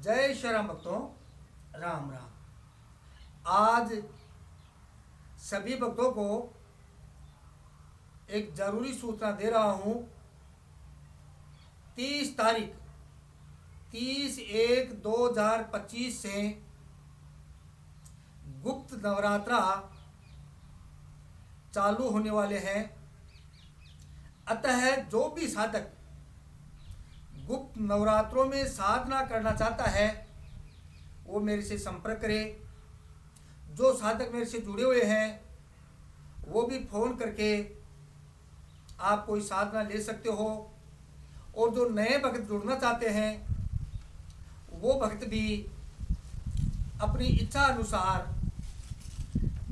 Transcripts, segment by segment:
जय श्री राम भक्तों, राम राम। आज सभी भक्तों को एक जरूरी सूचना दे रहा हूँ। 30 तारीख 30/1/2025 से गुप्त नवरात्रा चालू होने वाले हैं। अतः जो भी साधक गुप्त नवरात्रों में साधना करना चाहता है वो मेरे से संपर्क करे। जो साधक मेरे से जुड़े हुए हैं वो भी फ़ोन करके आप कोई साधना ले सकते हो। और जो नए भक्त जुड़ना चाहते हैं वो भक्त भी अपनी इच्छा अनुसार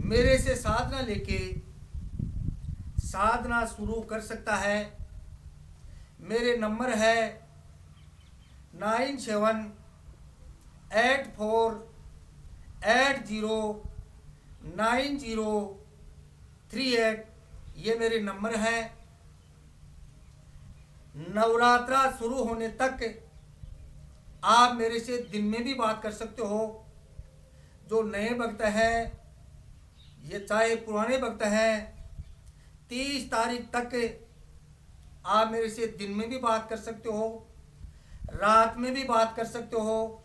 मेरे से साधना लेके साधना शुरू कर सकता है। मेरे नंबर है 9784809038। ये मेरे नंबर है। नवरात्रा शुरू होने तक आप मेरे से दिन में भी बात कर सकते हो। जो नए भक्त हैं ये चाहे पुराने भक्त हैं, 30 तारीख तक आप मेरे से दिन में भी बात कर सकते हो, रात में भी बात कर सकते हो।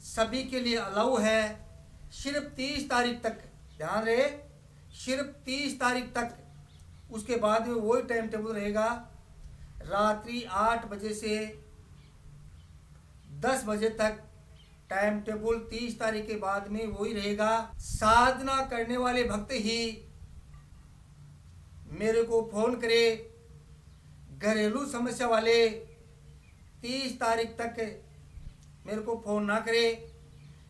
सभी के लिए अलाउ है। सिर्फ 30 तारीख तक ध्यान रहे, सिर्फ 30 तारीख तक। उसके बाद में वही टाइम टेबल रहेगा। रात्रि 8 बजे से 10 बजे तक टाइम टेबल 30 तारीख के बाद में वही रहेगा। साधना करने वाले भक्त ही मेरे को फ़ोन करे। घरेलू समस्या वाले 30 तारीख तक मेरे को फ़ोन ना करे।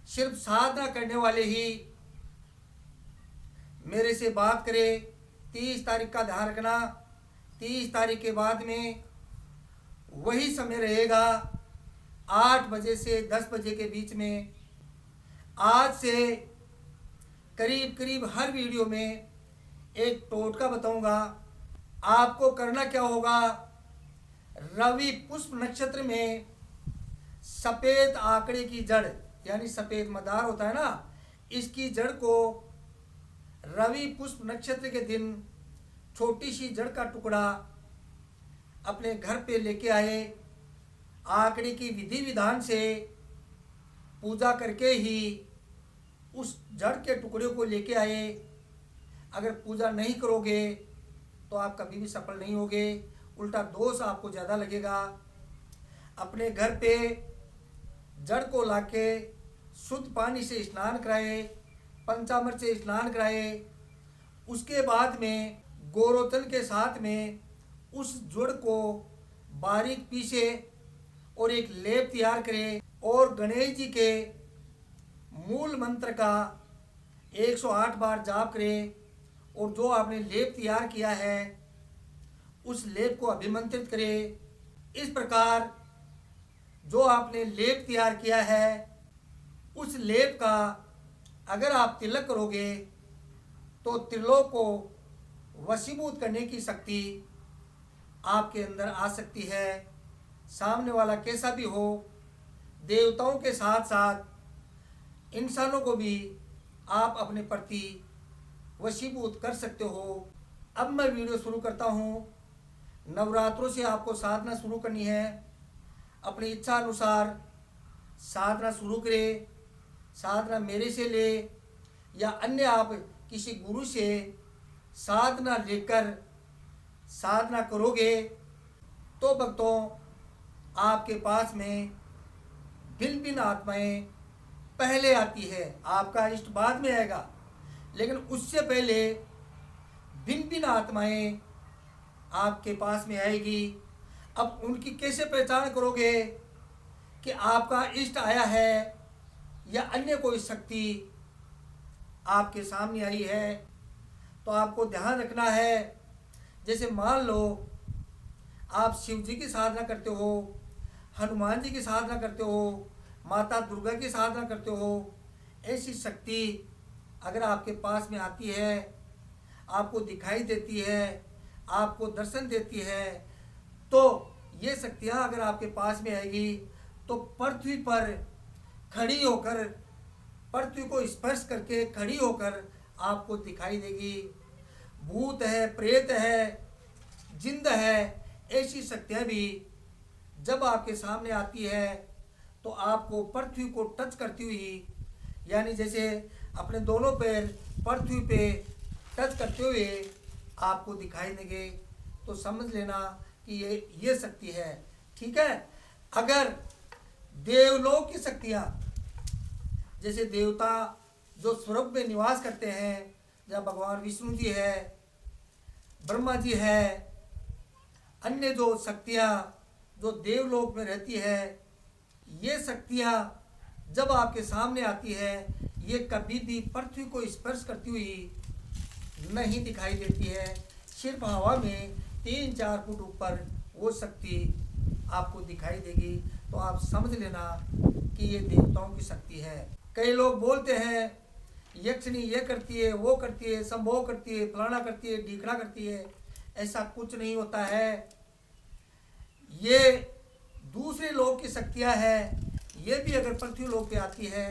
सिर्फ साधना करने वाले ही मेरे से बात करे। 30 तारीख का ध्यान रखना। 30 तारीख के बाद में वही समय रहेगा 8 बजे से 10 बजे के बीच में। आज से करीब करीब हर वीडियो में एक टोटका बताऊंगा। आपको करना क्या होगा, रवि पुष्प नक्षत्र में सफ़ेद आंकड़े की जड़ यानी सफ़ेद मदार होता है ना, इसकी जड़ को रवि पुष्प नक्षत्र के दिन छोटी सी जड़ का टुकड़ा अपने घर पे लेके आए। आंकड़े की विधि विधान से पूजा करके ही उस जड़ के टुकड़े को लेके आए। अगर पूजा नहीं करोगे तो आप कभी भी सफल नहीं होगे, उल्टा दोष आपको ज़्यादा लगेगा। अपने घर पे जड़ को लाके शुद्ध पानी से स्नान कराए, पंचामृत से स्नान कराए। उसके बाद में गोरोचन के साथ में उस जड़ को बारीक पीसे और एक लेप तैयार करें और गणेश जी के मूल मंत्र का 108 बार जाप करें। और जो आपने लेप तैयार किया है उस लेप को अभिमंत्रित करें। इस प्रकार जो आपने लेप तैयार किया है उस लेप का अगर आप तिलक करोगे तो त्रिलोक को वशीभूत करने की शक्ति आपके अंदर आ सकती है। सामने वाला कैसा भी हो, देवताओं के साथ साथ इंसानों को भी आप अपने प्रति वशीभूत कर सकते हो। अब मैं वीडियो शुरू करता हूँ। नवरात्रों से आपको साधना शुरू करनी है। अपनी इच्छा अनुसार साधना शुरू करें। साधना मेरे से ले या अन्य आप किसी गुरु से साधना लेकर साधना करोगे तो भक्तों आपके पास में भिन्न भिन्न आत्माएं पहले आती है। आपका इष्ट बाद में आएगा, लेकिन उससे पहले भिन्न भिन्न आत्माएं आपके पास में आएगी। अब उनकी कैसे पहचान करोगे कि आपका इष्ट आया है या अन्य कोई शक्ति आपके सामने आई है? तो आपको ध्यान रखना है। जैसे मान लो आप शिव जी की साधना करते हो, हनुमान जी की साधना करते हो, माता दुर्गा की साधना करते हो। ऐसी शक्ति अगर आपके पास में आती है, आपको दिखाई देती है, आपको दर्शन देती है, तो ये शक्तियाँ अगर आपके पास में आएगी तो पृथ्वी पर खड़ी होकर, पृथ्वी को स्पर्श करके खड़ी होकर आपको दिखाई देगी। भूत है, प्रेत है, जिंद है, ऐसी शक्तियाँ भी जब आपके सामने आती है तो आपको पृथ्वी को टच करती हुई, यानी जैसे अपने दोनों पैर पृथ्वी पे टच करते हुए आपको दिखाई देंगे, तो समझ लेना कि ये शक्ति है। ठीक है। अगर देवलोक की शक्तियाँ, जैसे देवता जो स्वर्ग में निवास करते हैं, जहाँ भगवान विष्णु जी है, ब्रह्मा जी है, अन्य जो शक्तियाँ जो देवलोक में रहती है, ये शक्तियाँ जब आपके सामने आती है, ये कभी भी पृथ्वी को स्पर्श करती हुई नहीं दिखाई देती है। सिर्फ हवा में 3-4 फुट ऊपर वो शक्ति आपको दिखाई देगी। तो आप समझ लेना कि ये देवताओं की शक्ति है। कई लोग बोलते हैं यक्षिणी ये करती है, वो करती है, संभोग करती है, फलाना करती है, ढीकना करती है। ऐसा कुछ नहीं होता है। ये दूसरे लोग की शक्तियाँ हैं। ये भी अगर पृथ्वी लोक पे आती है,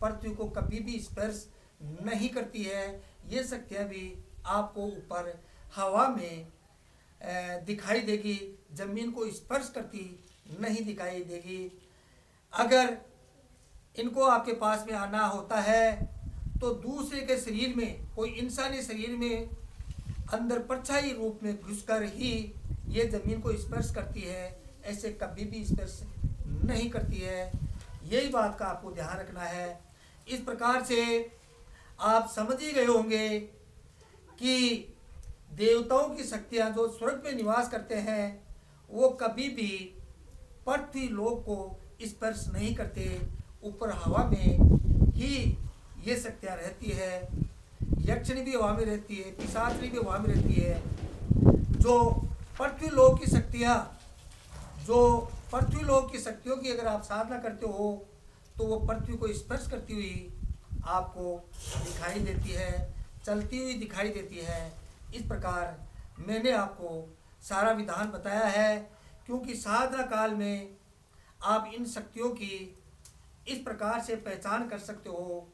पृथ्वी को कभी भी स्पर्श नहीं करती है। ये शक्तियाँ भी आपको ऊपर हवा में दिखाई देगी, जमीन को स्पर्श करती नहीं दिखाई देगी। अगर इनको आपके पास में आना होता है तो दूसरे के शरीर में, कोई इंसानी शरीर में अंदर परछाई रूप में घुसकर ही ये जमीन को स्पर्श करती है। ऐसे कभी भी स्पर्श नहीं करती है। यही बात का आपको ध्यान रखना है। इस प्रकार से आप समझ ही गए होंगे कि देवताओं की शक्तियाँ जो स्वर्ग में निवास करते हैं, वो कभी भी पृथ्वी लोक को स्पर्श नहीं करते। ऊपर हवा में ही ये शक्तियाँ रहती है। यक्षिणी भी हवा में रहती है, पिशाचिनी भी हवा में रहती है। जो पृथ्वी लोक की शक्तियाँ, जो पृथ्वी लोक की शक्तियों की अगर आप साधना करते हो तो वो पृथ्वी को स्पर्श करती हुई आपको दिखाई देती है, चलती हुई दिखाई देती है। इस प्रकार मैंने आपको सारा विधान बताया है, क्योंकि साधना काल में आप इन शक्तियों की इस प्रकार से पहचान कर सकते हो।